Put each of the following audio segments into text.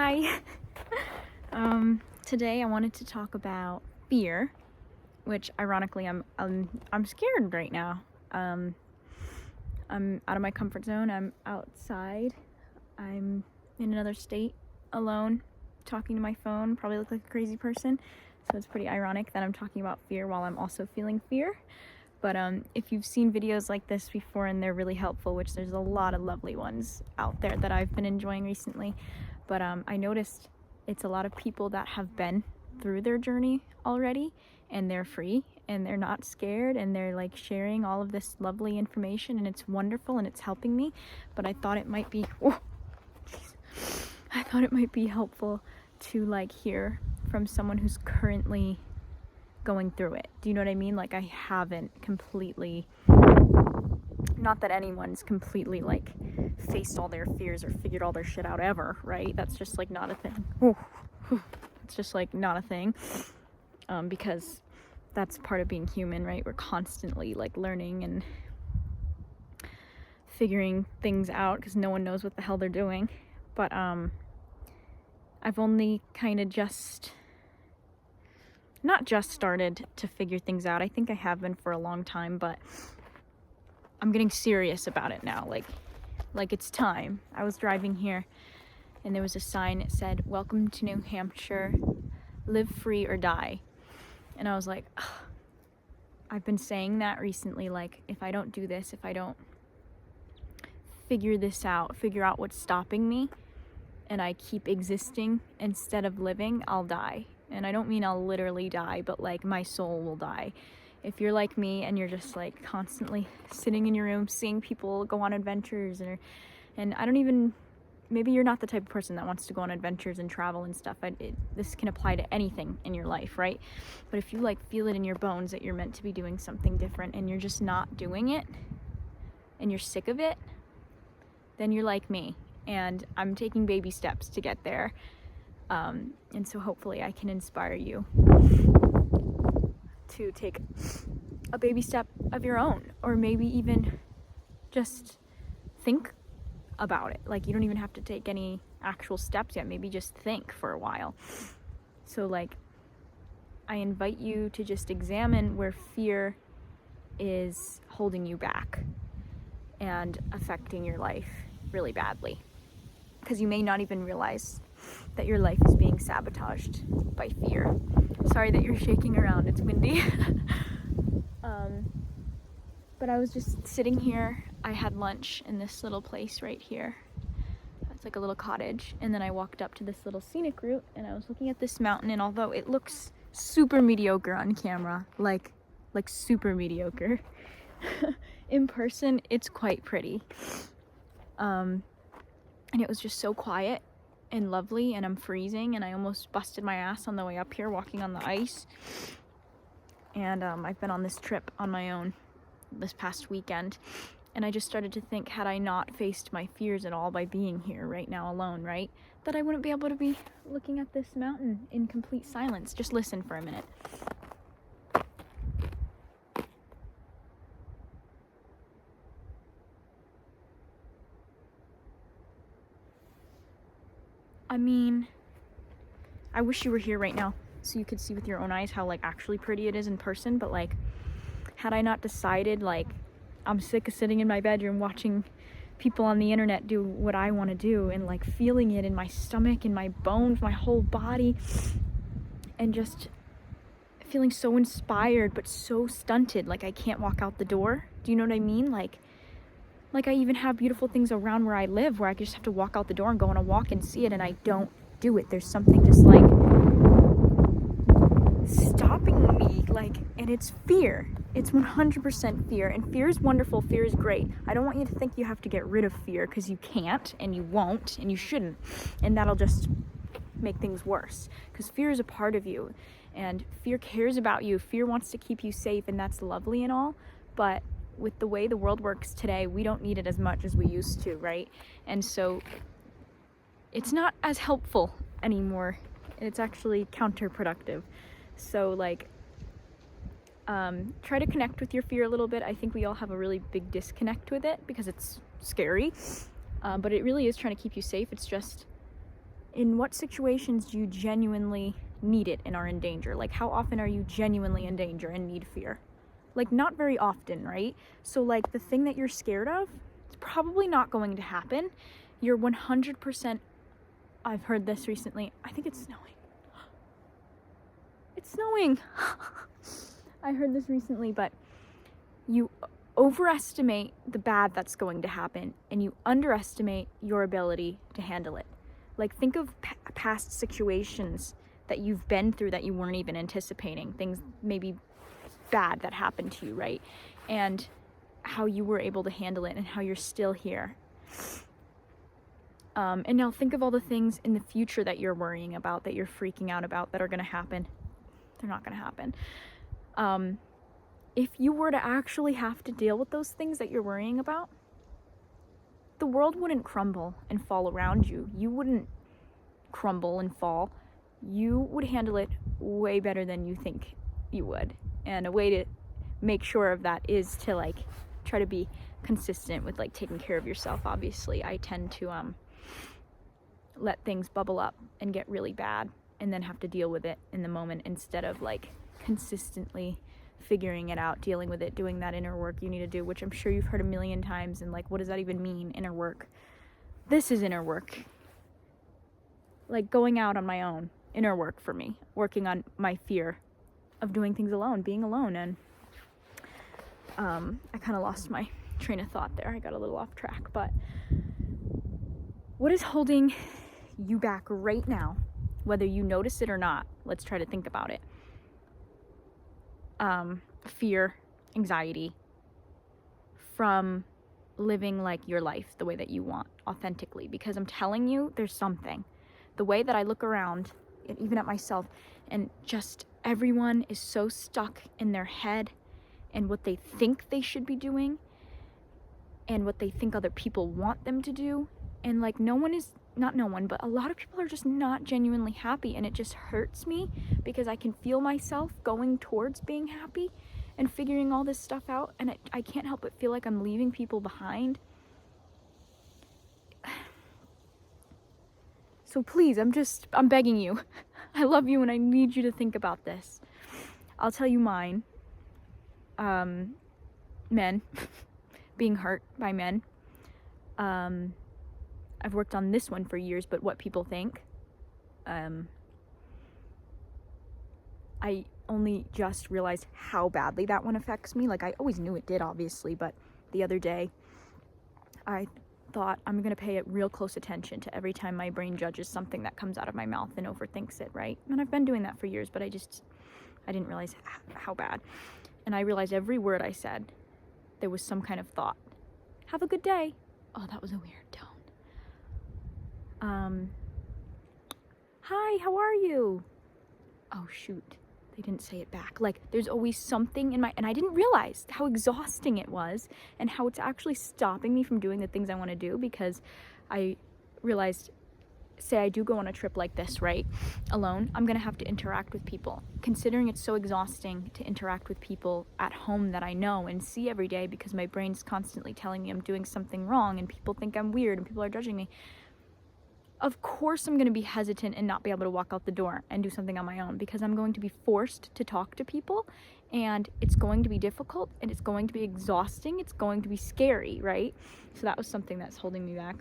Hi. Today I wanted to talk about fear, which ironically I'm scared right now. I'm out of my comfort zone. I'm outside. I'm in another state, alone, talking to my phone. Probably look like a crazy person. So it's pretty ironic that I'm talking about fear while I'm also feeling fear. But if you've seen videos like this before and they're really helpful, which there's a lot of lovely ones out there that I've been enjoying recently, but I noticed it's a lot of people that have been through their journey already, and they're free and they're not scared, and they're like sharing all of this lovely information, and it's wonderful and it's helping me. But I thought it might be helpful to like hear from someone who's currently going through it. Do you know what I mean? Like, I haven't completely, not that anyone's completely like faced all their fears or figured all their shit out ever, right? That's just like not a thing. It's just like not a thing, because that's part of being human, right? We're constantly like learning and figuring things out because no one knows what the hell they're doing. But I've only kind of not just started to figure things out. I think I have been for a long time, but I'm getting serious about it now. Like it's time. I was driving here and there was a sign that said, "Welcome to New Hampshire, live free or die." And I was like, ugh. I've been saying that recently, like, if I don't do this, if I don't figure this out, figure out what's stopping me, and I keep existing instead of living, I'll die. And I don't mean I'll literally die, but like my soul will die. If you're like me and you're just like constantly sitting in your room seeing people go on adventures, and I don't even, maybe you're not the type of person that wants to go on adventures and travel and stuff. This can apply to anything in your life, right? But if you like feel it in your bones that you're meant to be doing something different and you're just not doing it and you're sick of it, then you're like me. And I'm taking baby steps to get there. And so hopefully I can inspire you to take a baby step of your own, or maybe even just think about it. Like, you don't even have to take any actual steps yet. Maybe just think for a while. So like, I invite you to just examine where fear is holding you back and affecting your life really badly, because you may not even realize that your life is being sabotaged by fear. Sorry that you're shaking around, it's windy. But I was just sitting here. I had lunch in this little place right here. It's like a little cottage. And then I walked up to this little scenic route and I was looking at this mountain, and although it looks super mediocre on camera, like super mediocre, in person it's quite pretty. And it was just so quiet and lovely, and I'm freezing, and I almost busted my ass on the way up here walking on the ice. And I've been on this trip on my own this past weekend, and I just started to think, had I not faced my fears at all by being here right now alone, right, that I wouldn't be able to be looking at this mountain in complete silence. Just listen for a minute. I mean, I wish you were here right now so you could see with your own eyes how like actually pretty it is in person. But like, had I not decided, like, I'm sick of sitting in my bedroom watching people on the internet do what I want to do, and like feeling it in my stomach, in my bones, my whole body, and just feeling so inspired but so stunted, like I can't walk out the door. Do you know what I mean? Like I even have beautiful things around where I live where I just have to walk out the door and go on a walk and see it, and I don't do it. There's something just like stopping me, like, and it's fear. It's 100% fear, and fear is wonderful. Fear is great. I don't want you to think you have to get rid of fear, because you can't, and you won't, and you shouldn't, and that'll just make things worse, because fear is a part of you, and fear cares about you. Fear wants to keep you safe, and that's lovely and all, but with the way the world works today, we don't need it as much as we used to, right? And so it's not as helpful anymore. It's actually counterproductive. So like, try to connect with your fear a little bit. I think we all have a really big disconnect with it because it's scary, but it really is trying to keep you safe. It's just In what situations do you genuinely need it and are in danger? Like, how often are you genuinely in danger and need fear? Like, not very often, right? So, like, the thing that you're scared of, it's probably not going to happen. You're 100%, I've heard this recently, I think it's snowing. It's snowing. I heard this recently, but you overestimate the bad that's going to happen and you underestimate your ability to handle it. Like, think of past situations that you've been through that you weren't even anticipating, things maybe bad that happened to you, right? And how you were able to handle it and how you're still here. And now think of all the things in the future that you're worrying about, that you're freaking out about, that are going to happen. They're not going to happen. If you were to actually have to deal with those things that you're worrying about, the world wouldn't crumble and fall around you. You wouldn't crumble and fall. You would handle it way better than you think you would. And a way to make sure of that is to, like, try to be consistent with, like, taking care of yourself. Obviously, I tend to let things bubble up and get really bad and then have to deal with it in the moment instead of, like, consistently figuring it out, dealing with it, doing that inner work you need to do, which I'm sure you've heard a million times. And, like, what does that even mean, inner work? This is inner work. Like, going out on my own, inner work for me, working on my fear of doing things alone, being alone. And I kind of lost my train of thought there. I got a little off track. But what is holding you back right now, whether you notice it or not? Let's try to think about it. Fear, anxiety, from living, like, your life the way that you want, authentically. Because I'm telling you, there's something. The way that I look around, even at myself, and just everyone is so stuck in their head and what they think they should be doing and what they think other people want them to do. And, like, but a lot of people are just not genuinely happy, and it just hurts me because I can feel myself going towards being happy and figuring all this stuff out, and I can't help but feel like I'm leaving people behind. So please, I'm begging you. I love you and I need you to think about this. I'll tell you mine. Men. Being hurt by men. I've worked on this one for years, but what people think. I only just realized how badly that one affects me. Like, I always knew it did, obviously, but the other day I thought, I'm going to pay it real close attention to every time my brain judges something that comes out of my mouth and overthinks it, right? And I've been doing that for years, but I didn't realize how bad. And I realized every word I said, there was some kind of thought. Have a good day. Oh, that was a weird tone. Hi, how are you? Oh, shoot. They didn't say it back. Like, there's always something in and I didn't realize how exhausting it was and how it's actually stopping me from doing the things I want to do, because I realized, say I do go on a trip like this, right, alone, I'm going to have to interact with people. Considering it's so exhausting to interact with people at home that I know and see every day, because my brain's constantly telling me I'm doing something wrong and people think I'm weird and people are judging me. Of course I'm going to be hesitant and not be able to walk out the door and do something on my own, because I'm going to be forced to talk to people, and it's going to be difficult, and it's going to be exhausting, it's going to be scary, right? So that was something that's holding me back.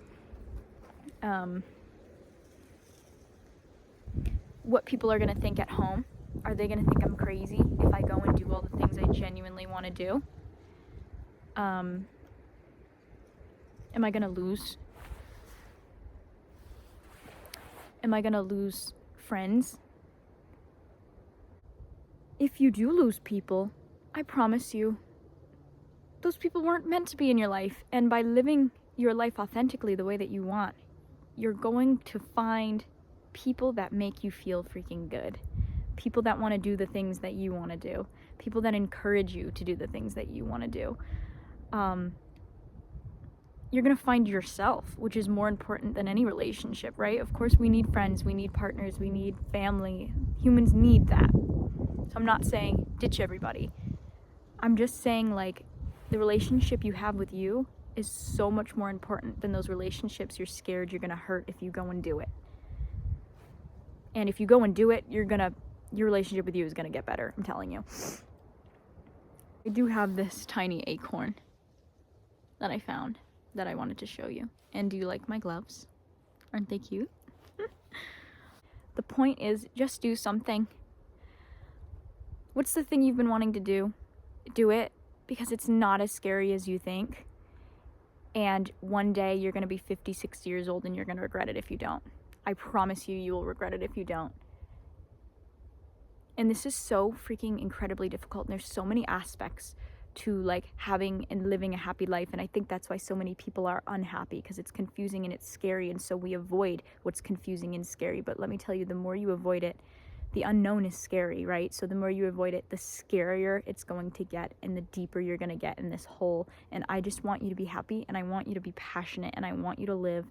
What people are going to think at home. Are they going to think I'm crazy if I go and do all the things I genuinely want to do? Am I going to lose? Am I going to lose friends? If you do lose people, I promise you, those people weren't meant to be in your life. And by living your life authentically the way that you want, you're going to find people that make you feel freaking good. People that want to do the things that you want to do. People that encourage you to do the things that you want to do. You're going to find yourself, which is more important than any relationship, right? Of course, we need friends, we need partners, we need family. Humans need that. So I'm not saying ditch everybody. I'm just saying, like, the relationship you have with you is so much more important than those relationships you're scared you're going to hurt if you go and do it. And if you go and do it, your relationship with you is gonna get better, I'm telling you. I do have this tiny acorn that I found that I wanted to show you. And do you like my gloves? Aren't they cute? The point is, just do something. What's the thing you've been wanting to do? Do it, because it's not as scary as you think. And one day you're gonna be 50, 60 years old and you're gonna regret it if you don't. I promise you, you will regret it if you don't. And this is so freaking incredibly difficult, and there's so many aspects to like having and living a happy life, and I think that's why so many people are unhappy, because it's confusing and it's scary, and so we avoid what's confusing and scary. But let me tell you, the more you avoid it, the unknown is scary, right? So the more you avoid it, the scarier it's going to get, and the deeper you're going to get in this hole. And I just want you to be happy, and I want you to be passionate, and I want you to live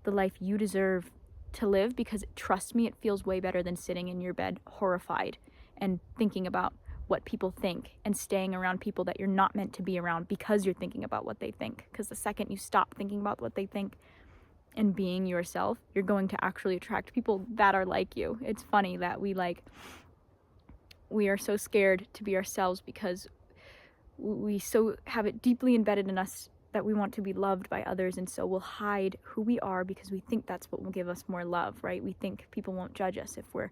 the life you deserve to live, because trust me, it feels way better than sitting in your bed horrified and thinking about what people think and staying around people that you're not meant to be around because you're thinking about what they think. Because the second you stop thinking about what they think and being yourself, you're going to actually attract people that are like you. It's funny that we are so scared to be ourselves because we so have it deeply embedded in us that we want to be loved by others, and so we'll hide who we are because we think that's what will give us more love, right? We think people won't judge us if we're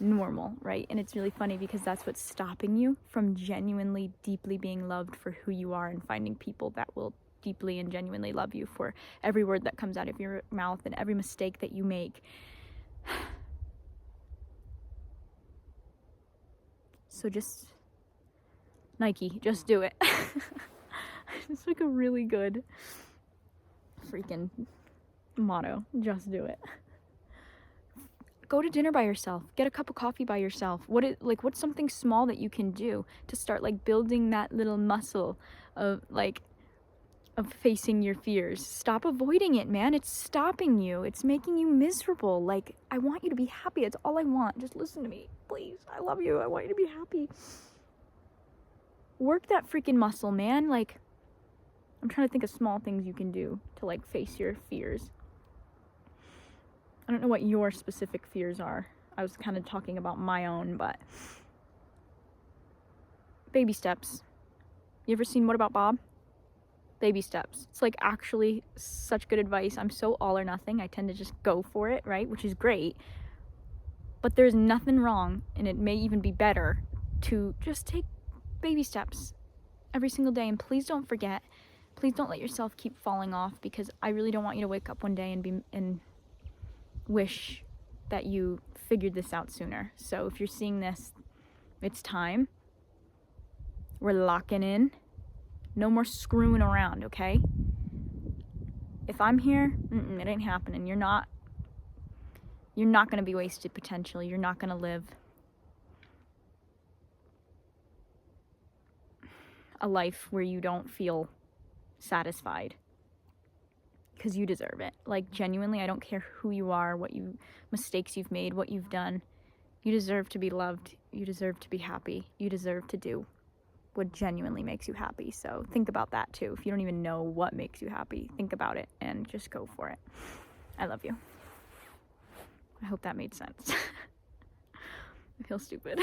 normal, right? And it's really funny because that's what's stopping you from genuinely, deeply being loved for who you are, and finding people that will deeply and genuinely love you for every word that comes out of your mouth and every mistake that you make. So just, Nike, just do it. It's like a really good freaking motto. Just do it. Go to dinner by yourself. Get a cup of coffee by yourself. What's something small that you can do to start like building that little muscle of facing your fears? Stop avoiding it, man. It's stopping you. It's making you miserable. Like, I want you to be happy. That's all I want. Just listen to me, please. I love you. I want you to be happy. Work that freaking muscle, man. Like, I'm trying to think of small things you can do to like face your fears. I don't know what your specific fears are. I was kind of talking about my own, but baby steps. You ever seen What About Bob? Baby steps. It's like actually such good advice. I'm so all or nothing. I tend to just go for it, right? Which is great. But there's nothing wrong, and it may even be better to just take baby steps every single day. And please don't forget. Please don't let yourself keep falling off, because I really don't want you to wake up one day and wish that you figured this out sooner. So if you're seeing this, it's time. We're locking in. No more screwing around, okay? If I'm here, it ain't happening. You're not going to be wasted potential. You're not going to live a life where you don't feel satisfied, because you deserve it. Like, genuinely, I don't care who you are, mistakes you've made, what you've done. You deserve to be loved. You deserve to be happy. You deserve to do what genuinely makes you happy. So think about that too. If you don't even know what makes you happy, think about it and just go for it. I love you. I hope that made sense. I feel stupid.